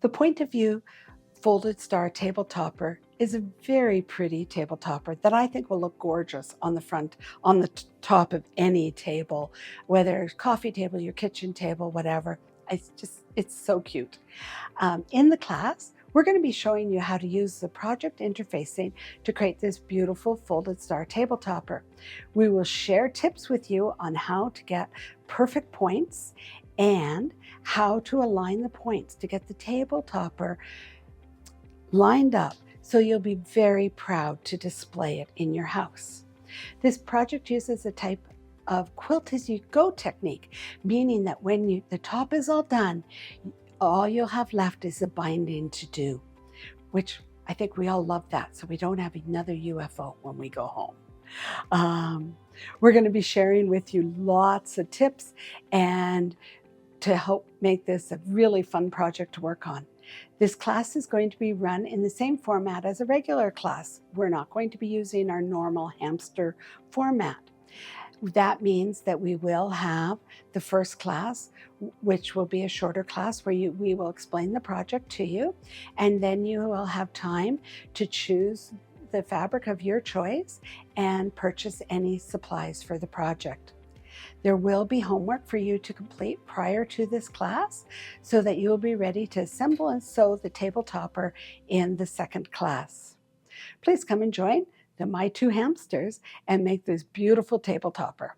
The Point of View folded star table topper is a very pretty table topper that I think will look gorgeous on the front, on the top of any table, whether it's coffee table, your kitchen table, whatever. It's so cute. In the class, we're going to be showing you how to use the project interfacing to create this beautiful folded star table topper. We will share tips with you on how to get perfect points and how to align the points to get the table topper lined up so you'll be very proud to display it in your house. This project uses a type of quilt as you go technique, meaning that when the top is all done, all you'll have left is the binding to do, which I think we all love that, so we don't have another UFO when we go home. We're going to be sharing with you lots of tips and to help make this a really fun project to work on. This class is going to be run in the same format as a regular class. We're not going to be using our normal hamster format. That means that we will have the first class, which will be a shorter class where we will explain the project to you, and then you will have time to choose the fabric of your choice and purchase any supplies for the project. There will be homework for you to complete prior to this class so that you'll be ready to assemble and sew the table topper in the second class. Please come and join My Two Hamsters and make this beautiful table topper.